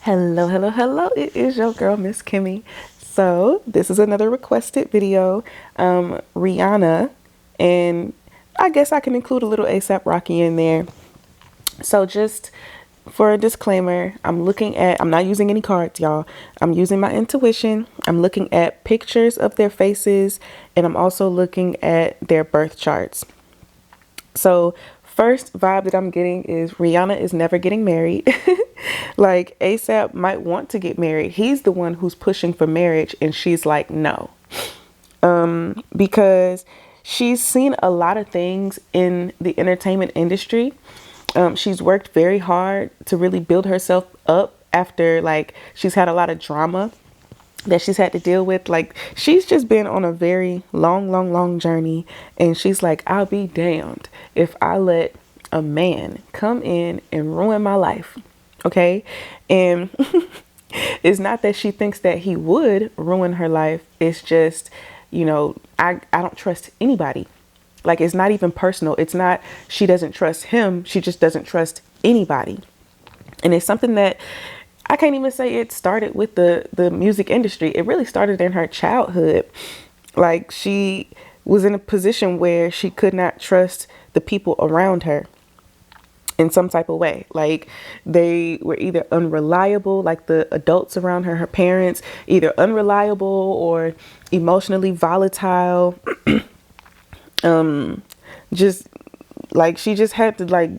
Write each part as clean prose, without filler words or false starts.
Hello, hello, hello. It is your girl, Miss Kimmy. So, this is another requested video. Rihanna, and I guess I can include a little ASAP Rocky in there. So, just for a disclaimer, I'm not using any cards, y'all. I'm using my intuition. I'm looking at pictures of their faces, and I'm also looking at their birth charts. So, first vibe that I'm getting is Rihanna is never getting married. Like, ASAP might want to get married. He's the one who's pushing for marriage, and she's like, no. Because she's seen a lot of things in the entertainment industry. She's worked very hard to really build herself up after, like, she's had a lot of drama that she's had to deal with. Like, she's just been on a very long journey, and she's like, I'll be damned if I let a man come in and ruin my life. Okay. And it's not that she thinks that he would ruin her life. It's just, I don't trust anybody. Like, it's not even personal. It's not, she doesn't trust him. She just doesn't trust anybody. And it's something that I can't even say it started with the music industry. It really started in her childhood. Like, she was in a position where she could not trust the people around her in some type of way. Like, they were either unreliable, like the adults around her parents, either unreliable or emotionally volatile. Just like, she just had to, like,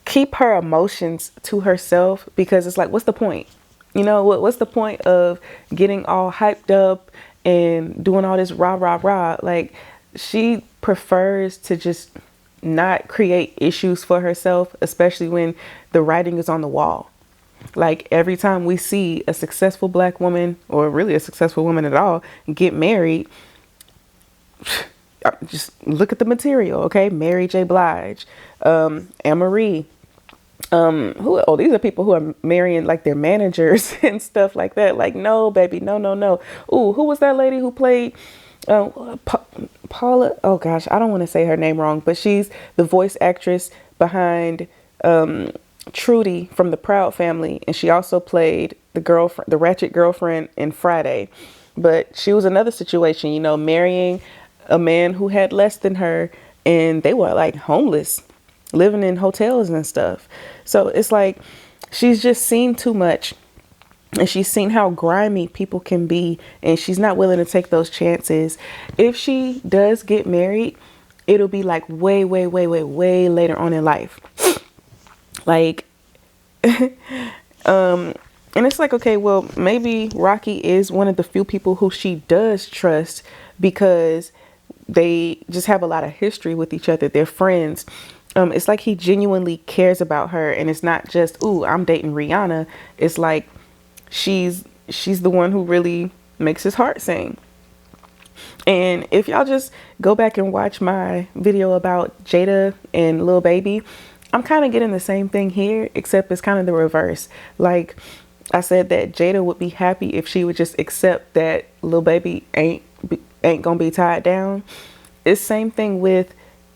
keep her emotions to herself, because it's like, what's the point? What's the point of getting all hyped up and doing all this rah rah rah? Like, she prefers to just not create issues for herself, especially when the writing is on the wall. Like, every time we see a successful black woman, or really a successful woman at all, get married, just look at the material. Okay, Mary J. Blige, Anne-Marie, these are people who are marrying, like, their managers and stuff like that. Like, no, baby, no, no, no. Ooh, who was that lady who played Paula? Oh gosh, I don't want to say her name wrong, but she's the voice actress behind Trudy from the Proud Family, and she also played the ratchet girlfriend in Friday. But she was another situation, marrying a man who had less than her, and they were like homeless, living in hotels and stuff. So it's like, she's just seen too much, and she's seen how grimy people can be, and she's not willing to take those chances. If she does get married, it'll be like way later on in life. Like, and it's like, okay, well, maybe Rocky is one of the few people who she does trust, because they just have a lot of history with each other. They're friends. It's like he genuinely cares about her, and it's not just, ooh, I'm dating Rihanna. It's like, she's the one who really makes his heart sing. And if y'all just go back and watch my video about Jada and Lil Baby, I'm kind of getting the same thing here, except it's kind of the reverse. Like, I said that Jada would be happy if she would just accept that Lil Baby ain't gonna be tied down. It's same thing with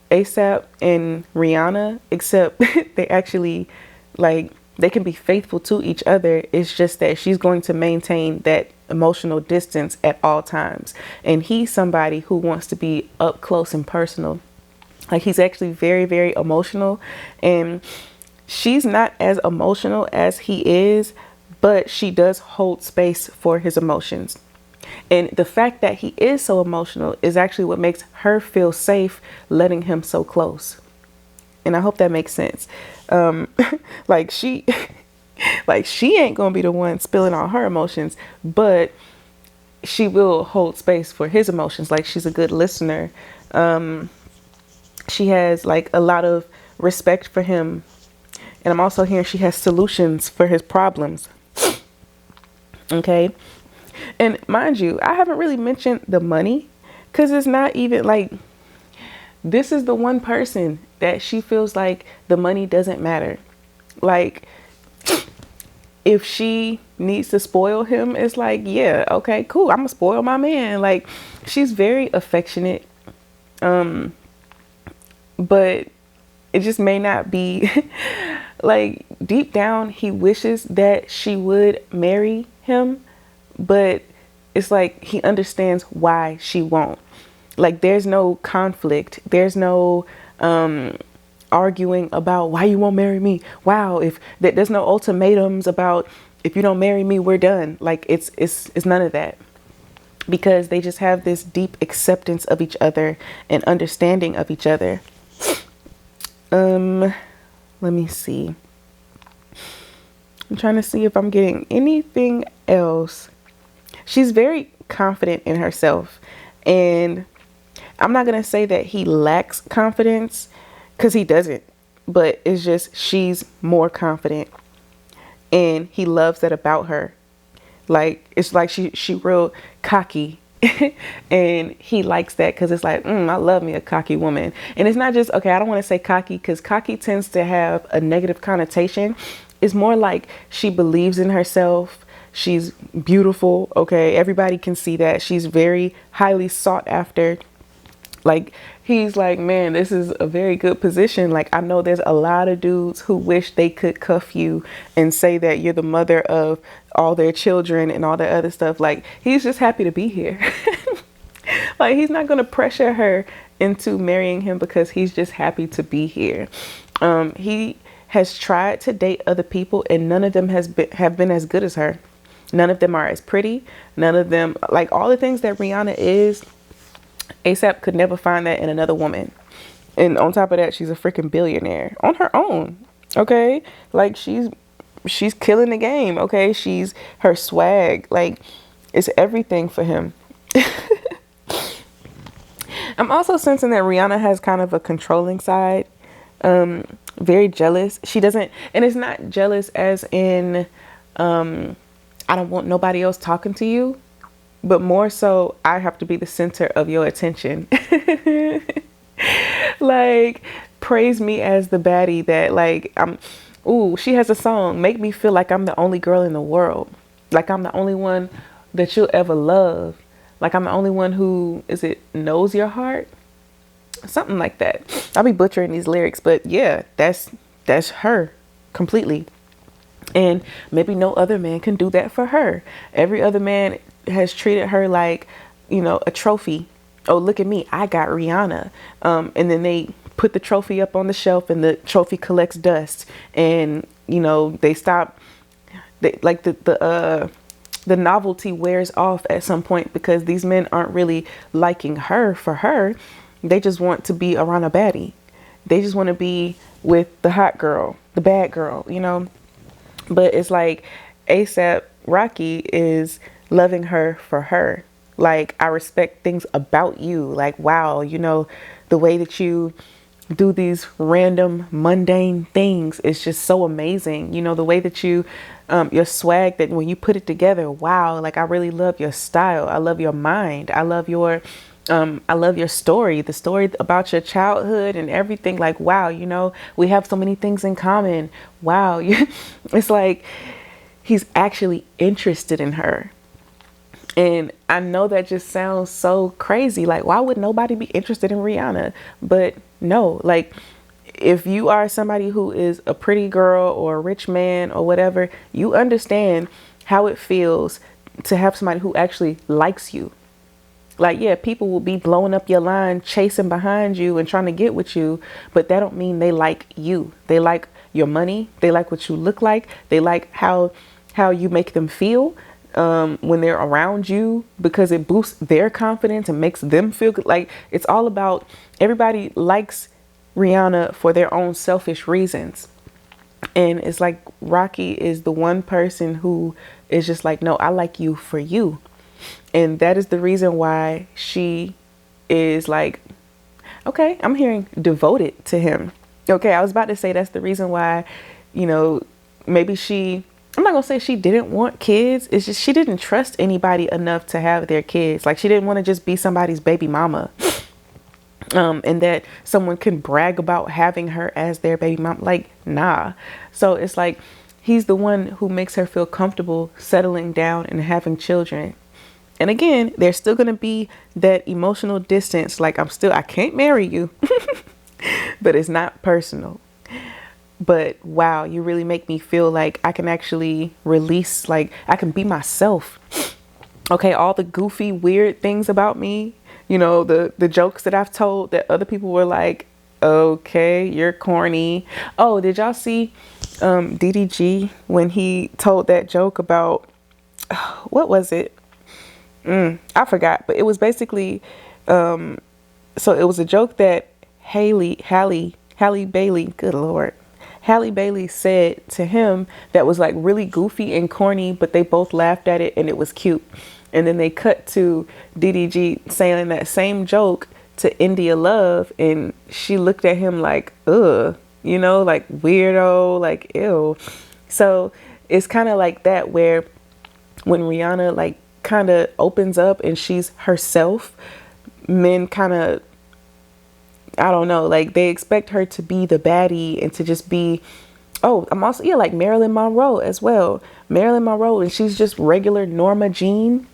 ASAP and Rihanna, except they actually, like, they can be faithful to each other. It's just that she's going to maintain that emotional distance at all times, and he's somebody who wants to be up close and personal. Like, he's actually very emotional, and she's not as emotional as he is, but she does hold space for his emotions. And the fact that he is so emotional is actually what makes her feel safe letting him so close. And I hope that makes sense. Like, she like, she ain't gonna be the one spilling all her emotions, but she will hold space for his emotions. Like, she's a good listener. She has, like, a lot of respect for him. And I'm also hearing she has solutions for his problems. Okay. And mind you, I haven't really mentioned the money, because it's not even like, this is the one person that she feels like the money doesn't matter. Like, if she needs to spoil him, it's like, yeah, okay, cool, I'm gonna spoil my man. Like, she's very affectionate, but it just may not be Like deep down, he wishes that she would marry him, but it's like he understands why she won't. Like there's no conflict. There's no arguing about why you won't marry me. Wow, if there's no ultimatums about if you don't marry me, we're done. Like it's none of that, because they just have this deep acceptance of each other and understanding of each other. Let me see. I'm trying to see if I'm getting anything else. She's very confident in herself, and I'm not going to say that he lacks confidence, because he doesn't, but it's just she's more confident, and he loves that about her. Like it's like she real cocky and he likes that, because it's like I love me a cocky woman. And it's not just, okay, I don't want to say cocky, because cocky tends to have a negative connotation. It's more like she believes in herself. She's beautiful. Okay, everybody can see that. She's very highly sought after. Like he's like, man, this is a very good position. Like I know there's a lot of dudes who wish they could cuff you and say that you're the mother of all their children and all that other stuff. Like he's just happy to be here. Like he's not going to pressure her into marrying him, because he's just happy to be here. He has tried to date other people, and none of them have been as good as her. None of them are as pretty. None of them, like all the things that Rihanna is, ASAP could never find that in another woman. And on top of that, she's a freaking billionaire on her own. Okay, like she's killing the game. Okay, she's her swag, like it's everything for him. I'm also sensing that Rihanna has kind of a controlling side. Very jealous. She doesn't, and it's not jealous as in I don't want nobody else talking to you, but more so I have to be the center of your attention. Like praise me as the baddie that like she has a song, make me feel like I'm the only girl in the world, like I'm the only one that you'll ever love, like I'm the only one who knows your heart, something like that. I'll be butchering these lyrics, but yeah, that's her completely. And maybe no other man can do that for her. Every other man has treated her like, a trophy. Oh, look at me, I got Rihanna. And then they put the trophy up on the shelf, and the trophy collects dust, and they stop. The novelty wears off at some point, because these men aren't really liking her for her. They just want to be around a baddie. They just want to be with the hot girl, the bad girl, But it's like A$AP Rocky is loving her for her. Like, I respect things about you. Like, wow, the way that you do these random mundane things is just so amazing. The way that you, your swag, that when you put it together, wow, like I really love your style. I love your mind. I love your story, the story about your childhood and everything. Like, wow, we have so many things in common. Wow. It's like he's actually interested in her. And I know that just sounds so crazy. Like, why would nobody be interested in Rihanna? But no, like, if you are somebody who is a pretty girl or a rich man or whatever, you understand how it feels to have somebody who actually likes you. Like, yeah, people will be blowing up your line, chasing behind you and trying to get with you, but that don't mean they like you. They like your money. They like what you look like. They like how you make them feel when they're around you, because it boosts their confidence and makes them feel good. Like, it's all about, everybody likes Rihanna for their own selfish reasons. And it's like Rocky is the one person who is just like, no, I like you for you. And that is the reason why she is like, okay, I'm hearing devoted to him. Okay, I was about to say that's the reason why, maybe I'm not going to say she didn't want kids. It's just she didn't trust anybody enough to have their kids. Like, she didn't want to just be somebody's baby mama. And that someone can brag about having her as their baby mom. Like, nah. So it's like he's the one who makes her feel comfortable settling down and having children. And again, there's still going to be that emotional distance. Like, I can't marry you, but it's not personal. But wow, you really make me feel like I can actually release, like I can be myself. Okay, all the goofy, weird things about me, the jokes that I've told that other people were like, okay, you're corny. Oh, did y'all see DDG when he told that joke about, what was it? I forgot, but it was basically, so it was a joke that Halle Bailey, good Lord, Halle Bailey said to him that was like really goofy and corny, but they both laughed at it and it was cute. And then they cut to DDG saying that same joke to India Love, and she looked at him like, ugh, like weirdo, like ew. So it's kind of like that, where when Rihanna like kind of opens up and she's herself, men kind of, I don't know, like they expect her to be the baddie and to just be, oh, I'm also, yeah, like Marilyn Monroe as well. Marilyn Monroe, and she's just regular Norma Jean.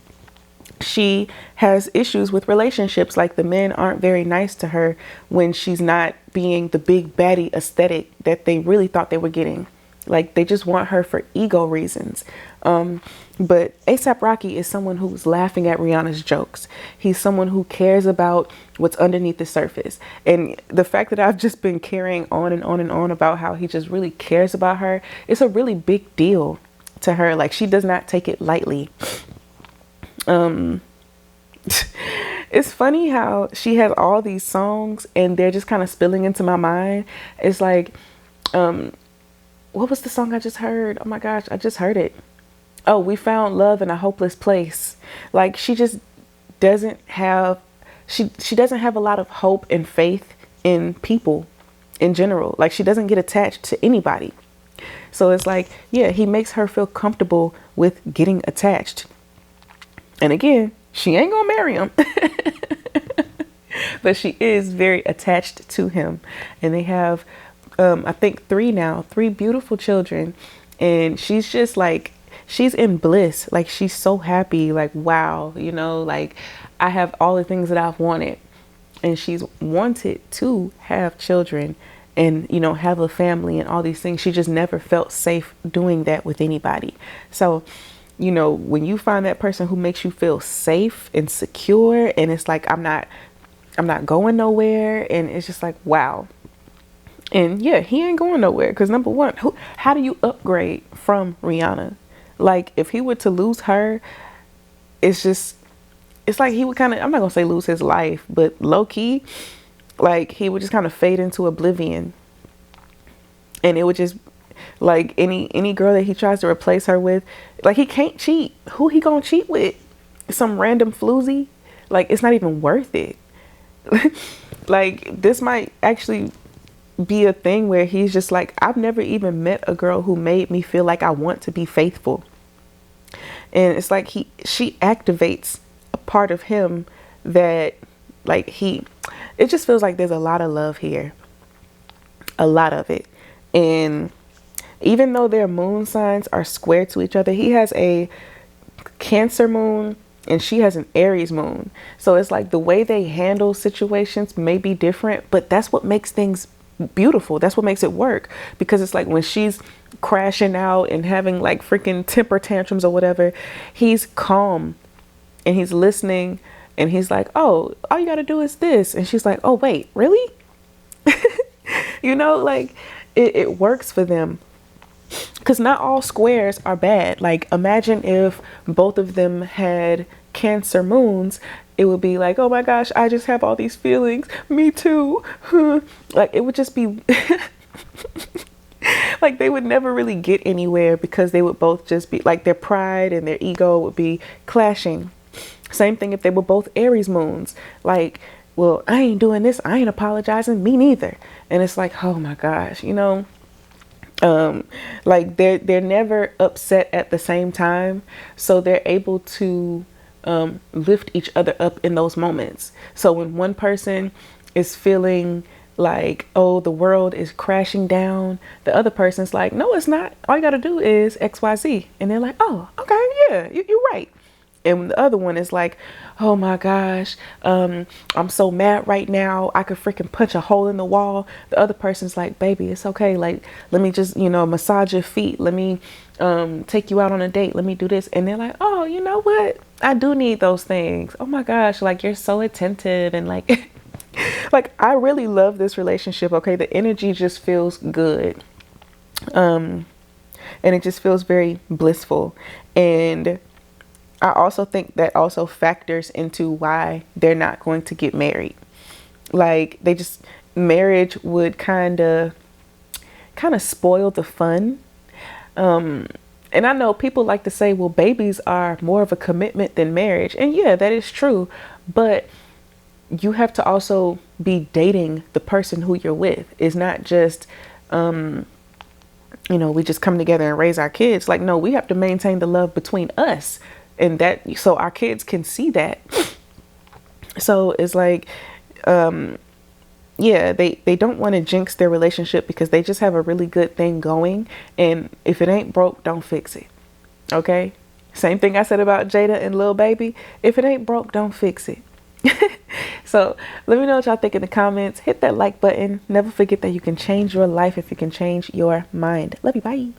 She has issues with relationships. Like the men aren't very nice to her when she's not being the big baddie aesthetic that they really thought they were getting. Like they just want her for ego reasons. But A$AP Rocky is someone who's laughing at Rihanna's jokes. He's someone who cares about what's underneath the surface. And the fact that I've just been carrying on and on and on about how he just really cares about her, it's a really big deal to her. Like she does not take it lightly. It's funny how she has all these songs and they're just kind of spilling into my mind. It's like, what was the song I just heard? Oh my gosh, I just heard it. Oh, we found love in a hopeless place. Like she just doesn't have, she doesn't have a lot of hope and faith in people in general. Like she doesn't get attached to anybody. So it's like, yeah, he makes her feel comfortable with getting attached. And again, she ain't gonna marry him, but she is very attached to him. And they have, I think three beautiful children. And she's just like, she's in bliss. Like she's so happy, like, wow, like I have all the things that I've wanted. And she's wanted to have children and, have a family and all these things. She just never felt safe doing that with anybody. So, when you find that person who makes you feel safe and secure, and it's like, I'm not going nowhere. And it's just like, wow. And yeah, he ain't going nowhere. Because number one, how do you upgrade from Rihanna? Like if he were to lose her, it's like he would kind of, I'm not going to say lose his life, but low key, like he would just kind of fade into oblivion. And it would just, like any girl that he tries to replace her with, like he can't cheat. Who he gonna cheat with? Some random floozy? Like it's not even worth it. Like this might actually be a thing where he's just like, I've never even met a girl who made me feel like I want to be faithful. And it's like she activates a part of him that like it just feels like there's a lot of love here. A lot of it. And even though their moon signs are square to each other, he has a Cancer moon and she has an Aries moon. So it's like the way they handle situations may be different, but that's what makes things beautiful. That's what makes it work. Because it's like when she's crashing out and having like freaking temper tantrums or whatever, he's calm and he's listening and he's like, oh, all you got to do is this. And she's like, oh, wait, really? Like it works for them. Because not all squares are bad. Like imagine if both of them had Cancer moons, it would be like, oh my gosh, I just have all these feelings. Me too. Like it would just be like they would never really get anywhere because they would both just be like their pride and their ego would be clashing. Same thing if they were both Aries moons. Like, well, I ain't doing this. I ain't apologizing. Me neither. And it's like, oh my gosh, like they're never upset at the same time. So they're able to lift each other up in those moments. So when one person is feeling like, oh, the world is crashing down, the other person's like, no, it's not. All you got to do is XYZ. And they're like, oh, okay, yeah, you're right. And the other one is like, oh my gosh, I'm so mad right now. I could freaking punch a hole in the wall. The other person's like, baby, it's okay. Like, let me just, massage your feet. Let me take you out on a date. Let me do this. And they're like, oh, you know what? I do need those things. Oh my gosh, like you're so attentive and like, like I really love this relationship. Okay, the energy just feels good, and it just feels very blissful. And I also think that also factors into why they're not going to get married. Like marriage would kind of spoil the fun. And I know people like to say, well, babies are more of a commitment than marriage. And yeah, that is true. But you have to also be dating the person who you're with. It's not just, we just come together and raise our kids. Like, no, we have to maintain the love between us, and that so our kids can see that. So it's like, yeah, they don't want to jinx their relationship because they just have a really good thing going. And if it ain't broke, don't fix it. Okay. Same thing I said about Jada and Lil Baby. If it ain't broke, don't fix it. So let me know what y'all think in the comments. Hit that like button. Never forget that you can change your life if you can change your mind. Love you. Bye.